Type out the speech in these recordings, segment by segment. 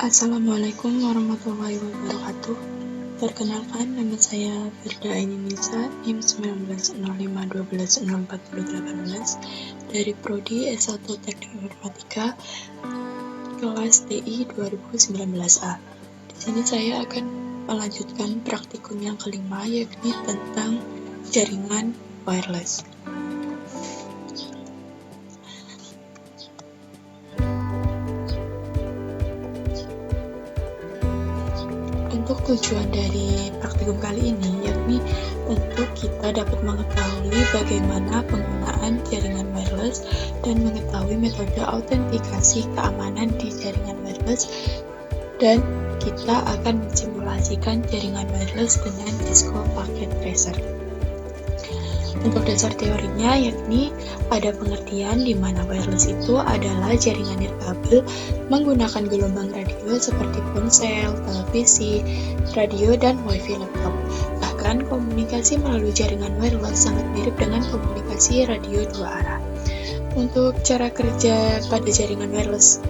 Assalamualaikum warahmatullahi wabarakatuh. Perkenalkan, nama saya Firda Aini Nisa, NIM 1905120418 dari Prodi S1 Teknik Informatika, kelas TI 2019A. Di sini saya akan melanjutkan praktikum yang kelima, yakni tentang jaringan wireless. Untuk tujuan dari praktikum kali ini yakni untuk kita dapat mengetahui bagaimana penggunaan jaringan wireless dan mengetahui metode autentikasi keamanan di jaringan wireless, dan kita akan mensimulasikan jaringan wireless dengan Cisco Packet Tracer. Untuk dasar teorinya yakni ada pengertian di mana wireless itu adalah jaringan nirkabel menggunakan gelombang radio seperti ponsel, televisi, radio, dan wifi laptop. Bahkan komunikasi melalui jaringan wireless sangat mirip dengan komunikasi radio dua arah. Untuk cara kerja pada jaringan wireless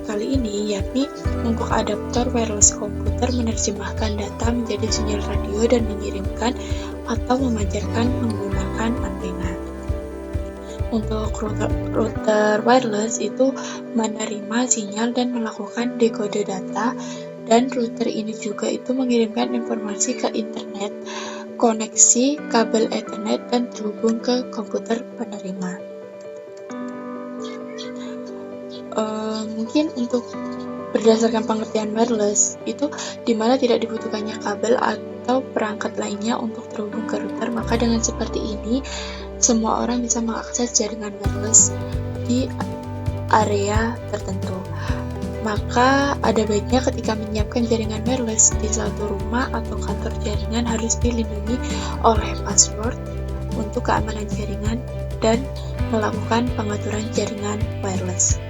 kali ini yakni untuk adaptor wireless komputer menerjemahkan data menjadi sinyal radio dan mengirimkan atau memancarkan menggunakan antena. Untuk router wireless itu menerima sinyal dan melakukan dekode data, dan router ini juga itu mengirimkan informasi ke internet, koneksi kabel Ethernet, dan terhubung ke komputer penerima. Mungkin untuk berdasarkan pengertian wireless itu dimana tidak dibutuhkannya kabel atau perangkat lainnya untuk terhubung ke router, maka dengan seperti ini semua orang bisa mengakses jaringan wireless di area tertentu. Maka ada baiknya ketika menyiapkan jaringan wireless di suatu rumah atau kantor, jaringan harus dilindungi oleh password untuk keamanan jaringan dan melakukan pengaturan jaringan wireless.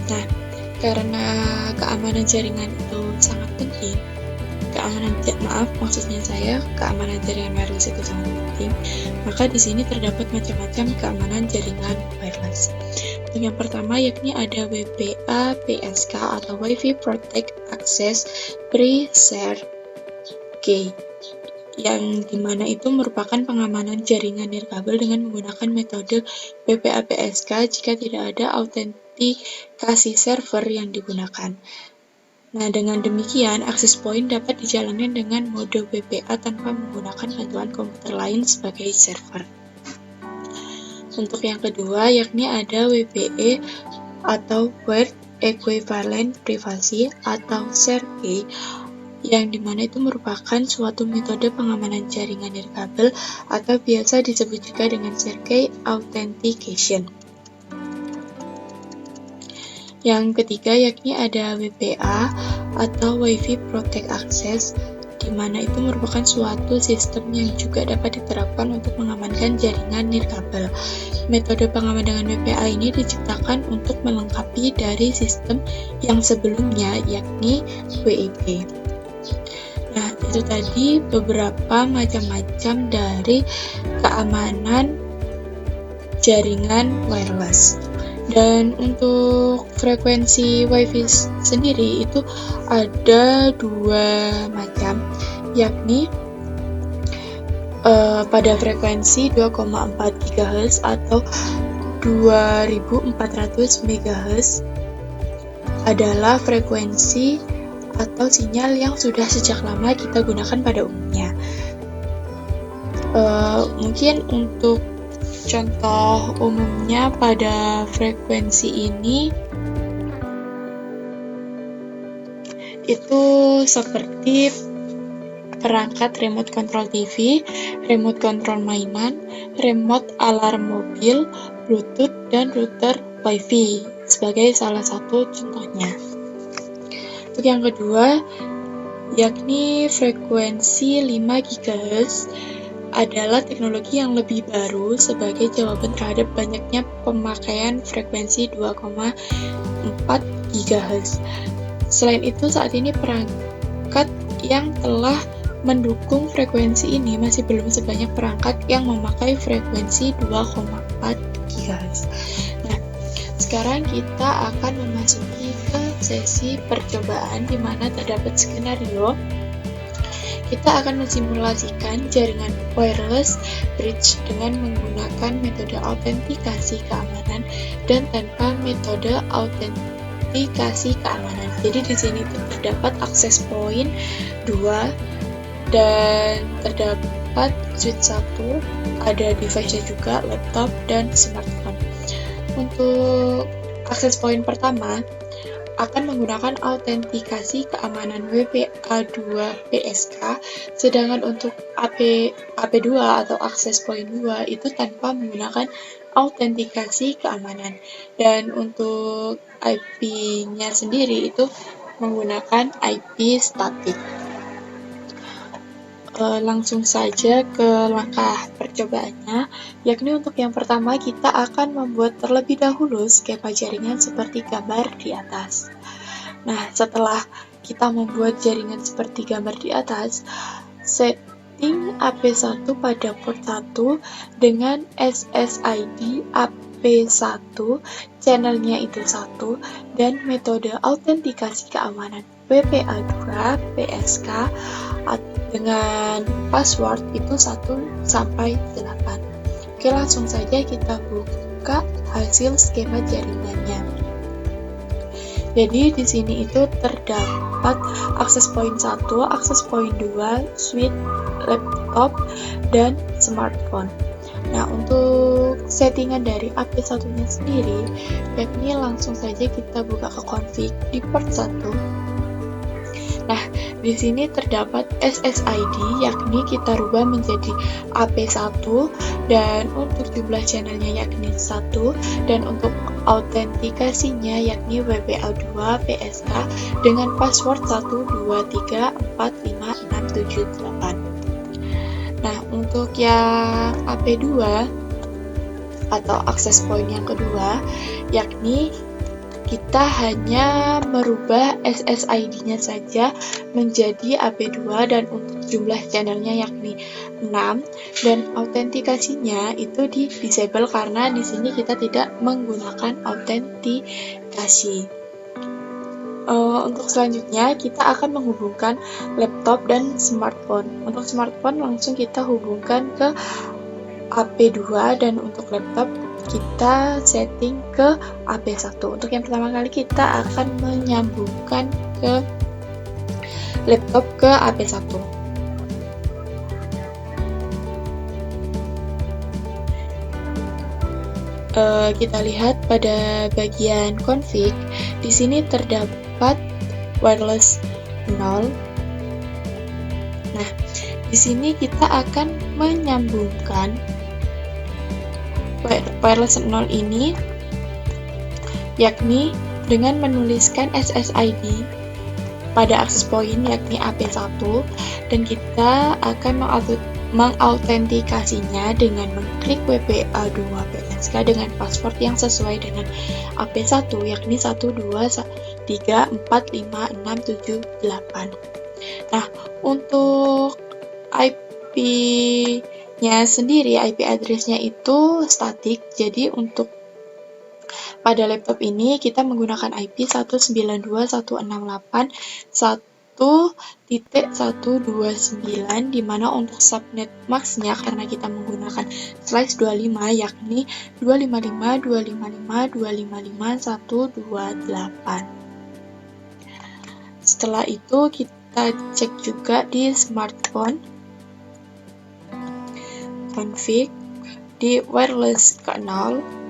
Nah, karena keamanan jaringan itu sangat penting, keamanan jaringan wireless itu sangat penting, maka di sini terdapat macam-macam keamanan jaringan wireless. Untuk yang pertama yakni ada WPA PSK atau Wi-Fi Protect Access Pre-Share Key, yang dimana itu merupakan pengamanan jaringan nirkabel dengan menggunakan metode WPA PSK jika tidak ada autentikasi server yang digunakan. Nah, dengan demikian, access point dapat dijalankan dengan mode WPA tanpa menggunakan bantuan komputer lain sebagai server. Untuk yang kedua, yakni ada WPE atau Word Equivalent Privacy atau Share Key, yang dimana itu merupakan suatu metode pengamanan jaringan nirkabel atau biasa disebut juga dengan Share Key Authentication. Yang ketiga yakni ada WPA atau Wi-Fi Protect Access, di mana itu merupakan suatu sistem yang juga dapat diterapkan untuk mengamankan jaringan nirkabel. Metode pengamanan dengan WPA ini diciptakan untuk melengkapi dari sistem yang sebelumnya yakni WIP. Nah, itu tadi beberapa macam-macam dari keamanan jaringan wireless. Dan untuk frekuensi Wi-Fi sendiri itu ada dua macam, yakni pada frekuensi 2,4 GHz atau 2400 MHz adalah frekuensi atau sinyal yang sudah sejak lama kita gunakan pada umumnya. Mungkin untuk contoh umumnya pada frekuensi ini itu seperti perangkat remote control TV, remote control mainan, remote alarm mobil, Bluetooth, dan router Wi-Fi sebagai salah satu contohnya. Untuk yang kedua yakni frekuensi 5 GHz adalah teknologi yang lebih baru sebagai jawaban terhadap banyaknya pemakaian frekuensi 2,4 GHz. Selain itu, saat ini perangkat yang telah mendukung frekuensi ini masih belum sebanyak perangkat yang memakai frekuensi 2,4 GHz. Nah, sekarang kita akan memasuki ke sesi percobaan di mana terdapat skenario. Kita akan mensimulasikan jaringan wireless bridge dengan menggunakan metode autentikasi keamanan dan tanpa metode autentikasi keamanan. Jadi di sini terdapat access point 2 dan terdapat switch 1, ada device-nya juga, laptop dan smartphone. Untuk access point pertama akan menggunakan autentikasi keamanan WPA2 PSK, sedangkan untuk AP2 atau access point 2 itu tanpa menggunakan autentikasi keamanan. Dan untuk IP-nya sendiri itu menggunakan IP statik. Langsung saja ke langkah percobaannya, yakni untuk yang pertama kita akan membuat terlebih dahulu skema jaringan seperti gambar di atas. Nah, setelah kita membuat jaringan seperti gambar di atas, setting AP1 pada port 1 dengan SSID AP1, channelnya itu 1, dan metode autentikasi keamanan WPA2 PSK dengan password itu 1 sampai 8. Oke, langsung saja kita buka hasil skema jaringannya. Jadi di sini itu terdapat access point 1, access point 2, switch, laptop, dan smartphone. Nah, untuk settingan dari AP1-nya sendiri, yakni langsung saja kita buka ke config di port 1. Nah, di sini terdapat SSID, yakni kita rubah menjadi AP1, dan untuk jumlah channelnya yakni 1, dan untuk autentikasinya yakni WPA2 PSK dengan password 123456778. Nah, untuk yang AP2 atau access point yang kedua, yakni kita hanya merubah SSID-nya saja menjadi AP2 dan untuk jumlah channelnya yakni 6, dan autentikasinya itu di disable karena di sini kita tidak menggunakan autentikasi. Untuk selanjutnya kita akan menghubungkan laptop dan smartphone. Untuk smartphone langsung kita hubungkan ke AP2 dan untuk laptop kita setting ke AP1. Untuk yang pertama kali kita akan menyambungkan ke laptop ke AP1. Kita lihat pada bagian config, di sini terdapat wireless 0. Nah, di sini kita akan menyambungkan wireless 0 ini yakni dengan menuliskan SSID pada access point yakni AP1, dan kita akan mengautentikasinya dengan mengklik WPA2 PSK dengan password yang sesuai dengan AP1 yakni 123456778. Nah, untuk IP-nya sendiri, IP address-nya itu statik. Jadi untuk pada laptop ini kita menggunakan IP 192.168.1.129, di mana untuk subnet max-nya karena kita menggunakan slice 25 yakni 255.255.255.128. Setelah itu kita cek juga di smartphone config di wireless ke 0,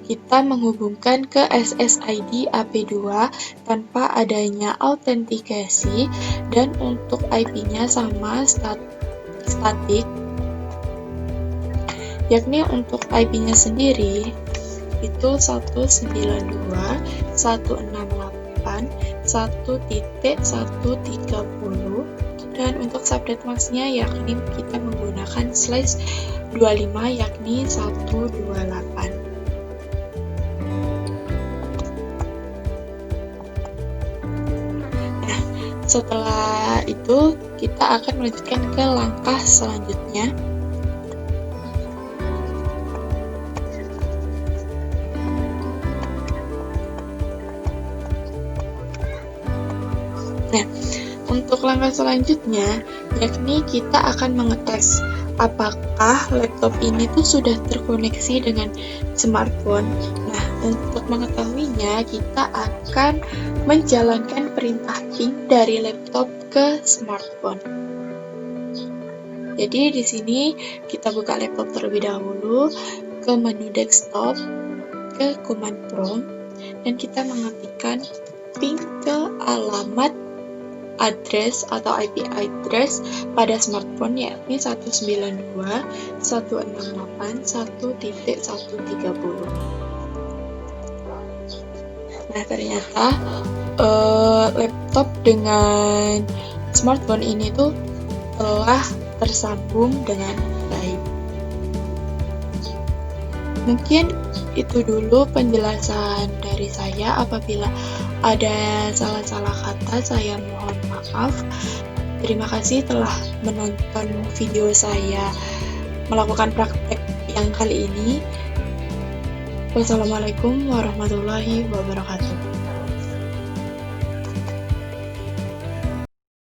kita menghubungkan ke SSID AP2 tanpa adanya autentikasi, dan untuk IP-nya sama statik, yakni untuk IP-nya sendiri itu 192.168.1.130, dan untuk subnet max-nya yakni kita menggunakan slice 25 yakni 128. Setelah itu, kita akan melanjutkan ke langkah selanjutnya. Nah, untuk langkah selanjutnya, yakni kita akan mengetes apakah laptop ini tuh sudah terkoneksi dengan smartphone. Nah, untuk mengetahuinya, kita akan menjalankan perintah ping dari laptop ke smartphone. Jadi di sini kita buka laptop terlebih dahulu, ke menu desktop, ke command prompt, dan kita mengetikkan ping ke alamat address atau IP address pada smartphone, yakni 192.168.1.130. Nah, ternyata laptop dengan smartphone ini tuh telah tersambung dengan baik. Mungkin itu dulu penjelasan dari saya. Apabila ada salah-salah kata, saya mohon maaf. Terima kasih telah menonton video saya melakukan praktek yang kali ini. Wassalamualaikum warahmatullahi wabarakatuh.